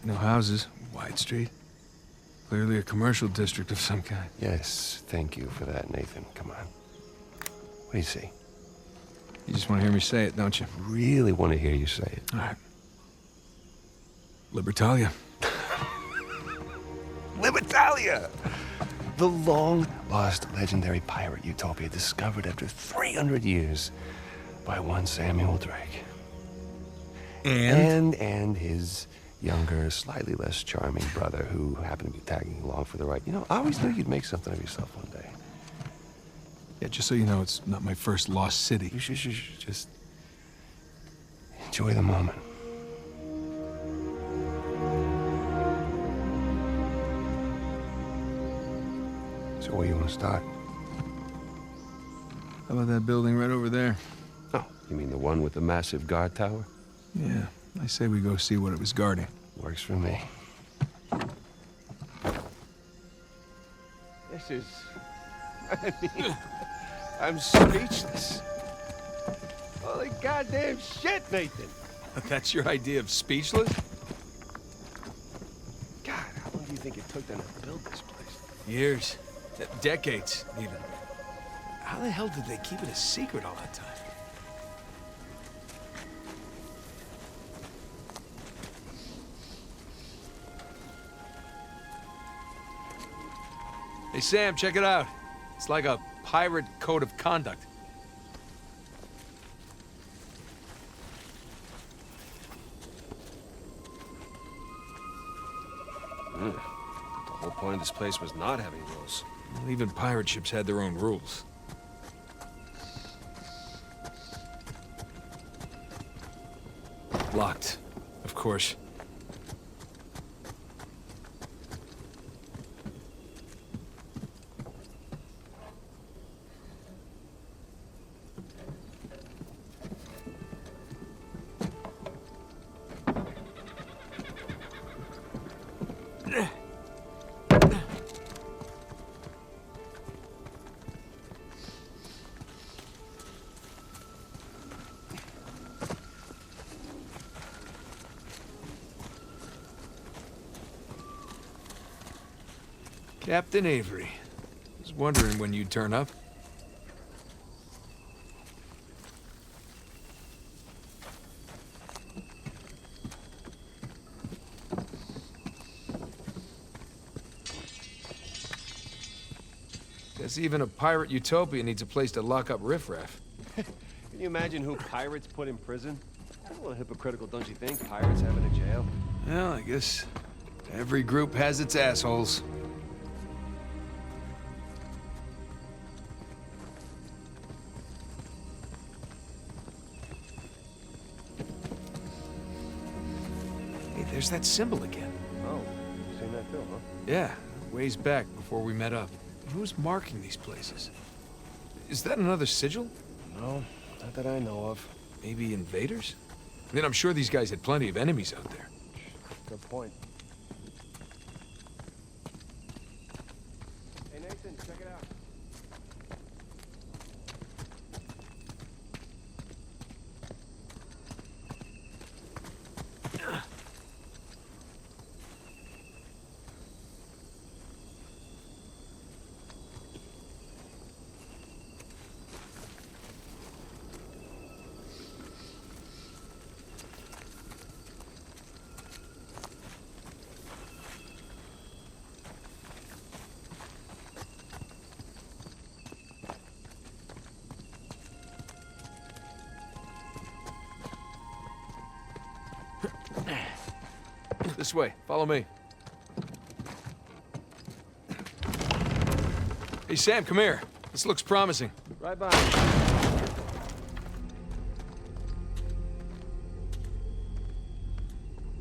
No houses, wide street. Clearly a commercial district of some kind. Yes, thank you for that, Nathan. Come on. What do you see? You just want to hear me say it, don't you? Really want to hear you say it. All right. Libertalia. Libertalia! The long-lost legendary pirate utopia discovered after 300 years by one Samuel Drake. And his younger, slightly less charming brother who happened to be tagging along for the ride. You know, I always knew you'd make something of yourself one day. Yeah, just so you know, it's not my first lost city. You should just enjoy the moment. So where you want to start? How about that building right over there? Oh, you mean the one with the massive guard tower? Yeah, I say we go see what it was guarding. Works for me. This is... I mean, I'm speechless. Holy goddamn shit, Nathan! That's your idea of speechless? God, how long do you think it took them to build this place? Years. Decades, even. How the hell did they keep it a secret all that time? Hey, Sam, check it out. It's like a pirate code of conduct. The whole point of this place was not having rules. Well, even pirate ships had their own rules. Locked, of course. Captain Avery. Was wondering when you'd turn up. Guess even a pirate utopia needs a place to lock up riffraff. Can you imagine who pirates put in prison? That's a little hypocritical, don't you think? Pirates having a jail? Well, I guess every group has its assholes. There's that symbol again. Oh, you seen that too, huh? Yeah, ways back before we met up. Who's marking these places? Is that another sigil? No, not that I know of. Maybe invaders? I mean, I'm sure these guys had plenty of enemies out there. Good point. Hey, Nathan, check it out. This way, follow me. Hey, Sam, come here. This looks promising. Right by.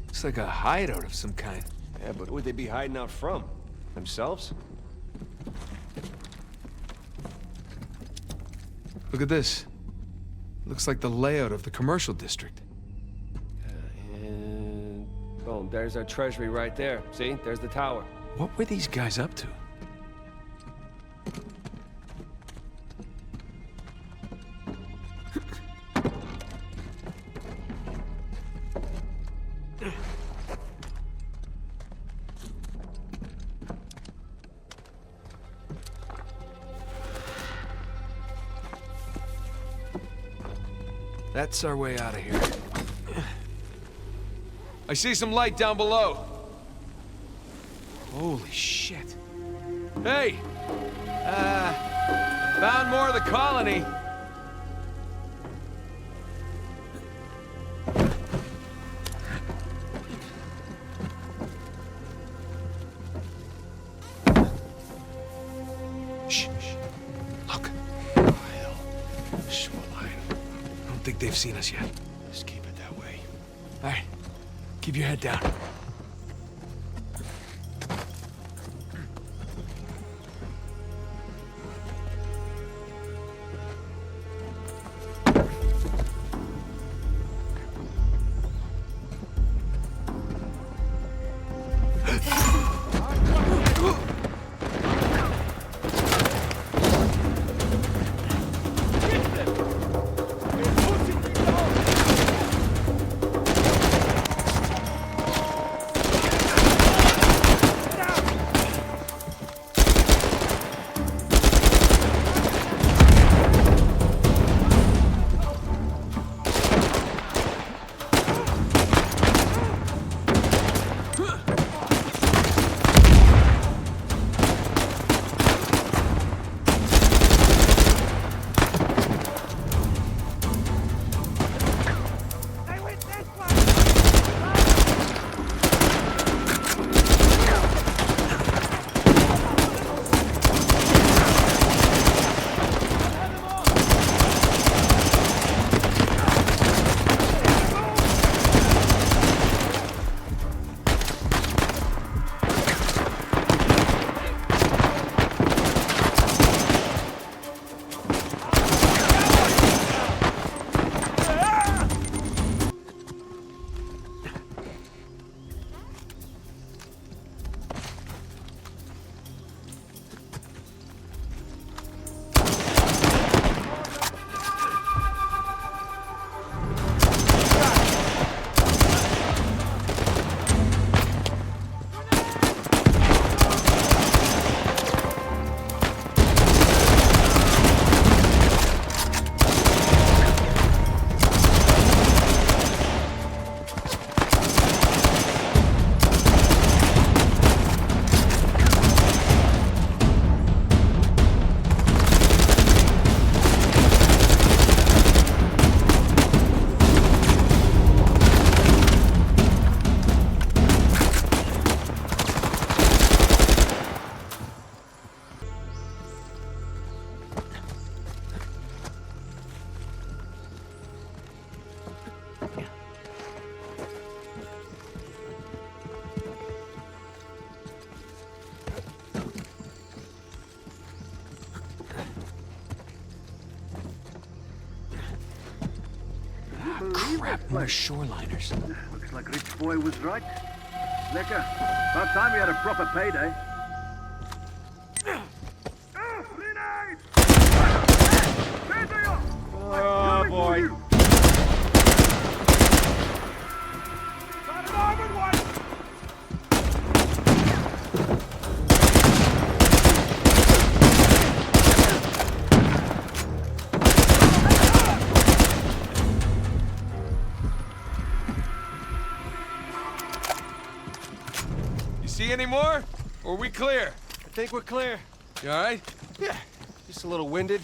Looks like a hideout of some kind. Yeah, but who would they be hiding out from? Themselves? Look at this. Looks like the layout of the commercial district. And... boom, there's our treasury right there. See? There's the tower. What were these guys up to? That's our way out of here. I see some light down below. Holy shit. Hey! Found more of the colony. Shh, shh. Look. Mile. Shoreline. I don't think they've seen us yet. Just keep it that way. All right. Keep your head down. Crap, more shoreliners. Looks like Rich Boy was right. Lekker. About time we had a proper payday. Oh, boy. See any more? Or are we clear? I think we're clear. You all right? Yeah, just a little winded.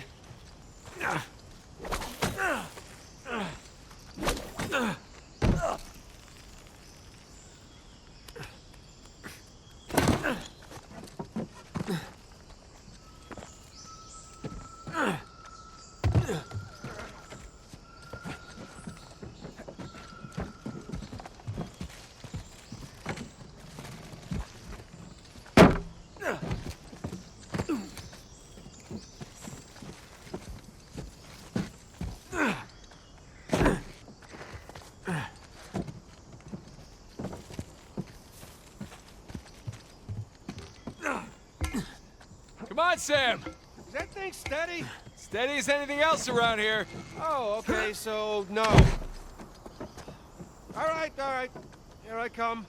Come on, Sam! Is that thing steady? Steady as anything else around here. Oh, okay, so no. All right, all right. Here I come.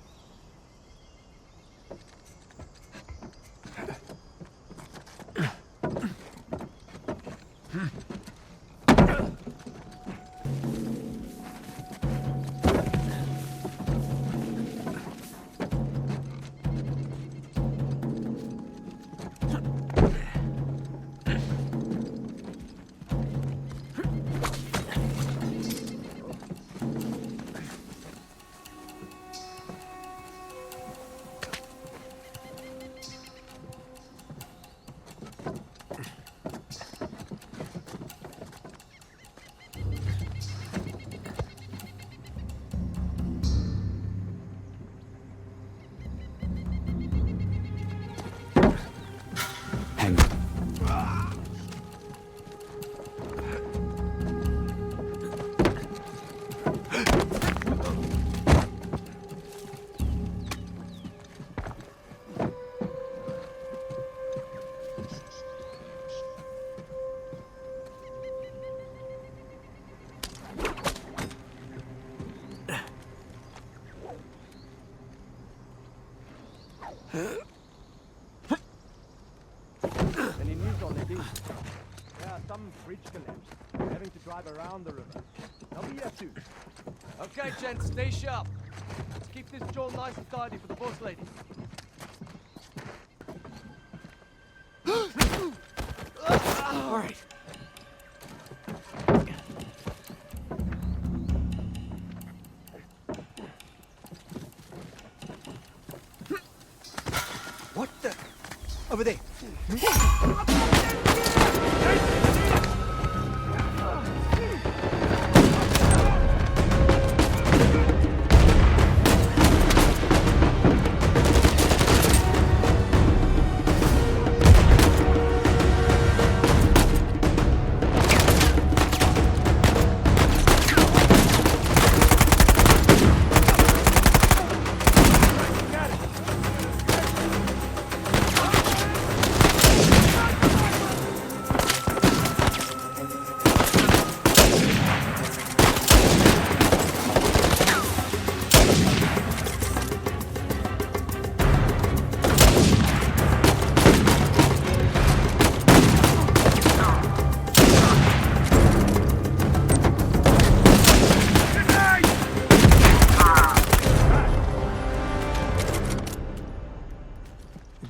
Any news on Eddie? Yeah, some bridge collapsed. We're having to drive around the river. I'll be here soon. Okay, gents, stay sharp. Let's keep this jaw nice and tidy for the boss lady. All right. What the? Over there.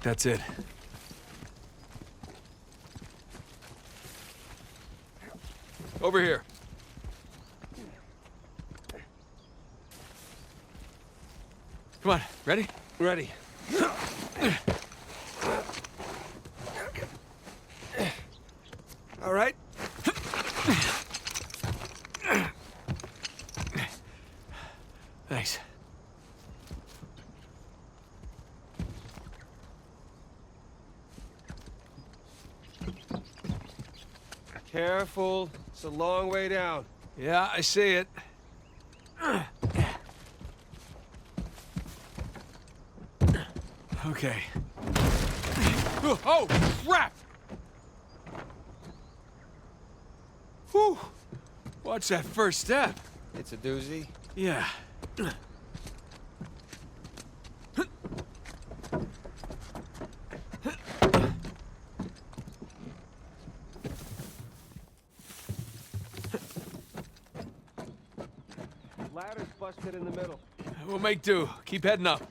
That's it. Over here. Come on, ready? Ready. All right. Thanks. Careful. It's a long way down. Yeah, I see it. Okay. Oh, crap! Whew. Watch that first step. It's a doozy. Yeah. Ladder's busted in the middle. We'll make do. Keep heading up.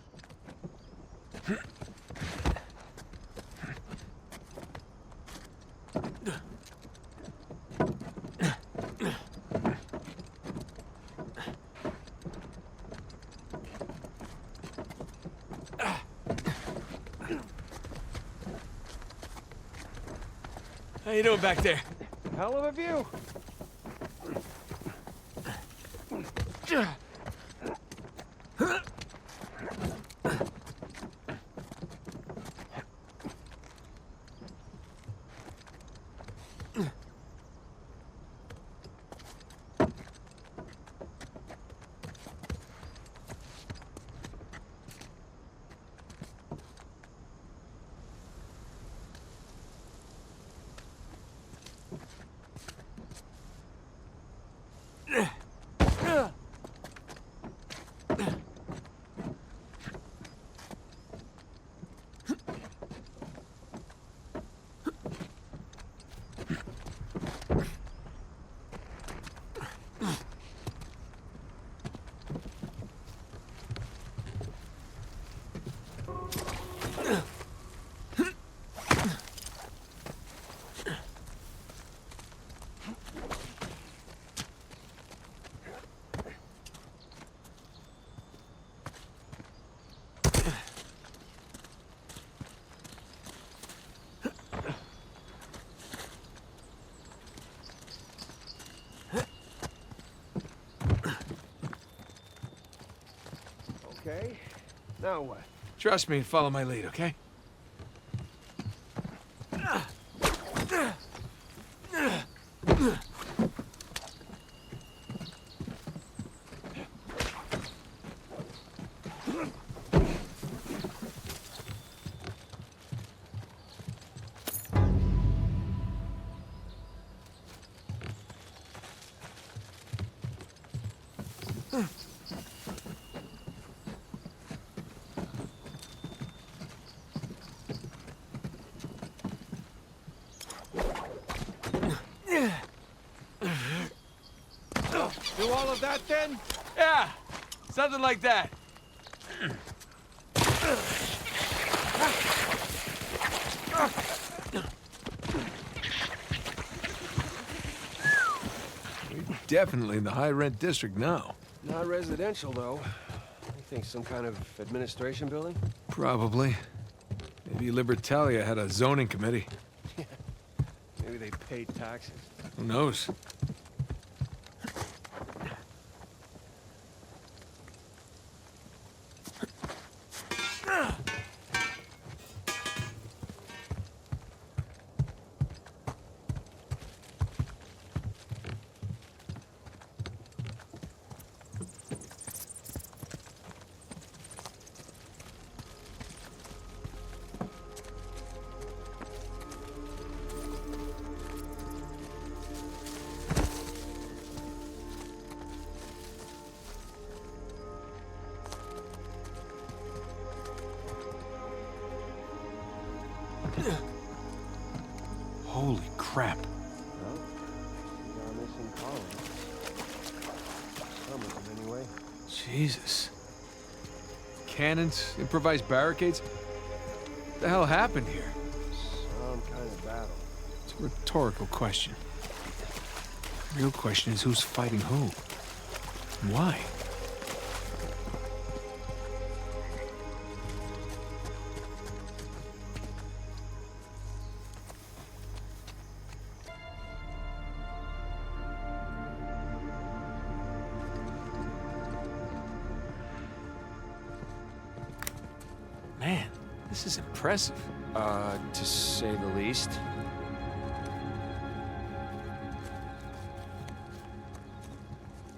How you doing back there? Hell of a view. Okay. Now what? Trust me and follow my lead, okay? Do all of that then? Yeah, something like that. We're definitely in the high-rent district now. Not residential, though. You think some kind of administration building? Probably. Maybe Libertalia had a zoning committee. Maybe they paid taxes. Who knows? Holy crap. Well, we got a missing column. Some of them, anyway. Jesus. Cannons, improvised barricades? What the hell happened here? Some kind of battle. It's a rhetorical question. The real question is who's fighting who? And why? Man, this is impressive. To say the least.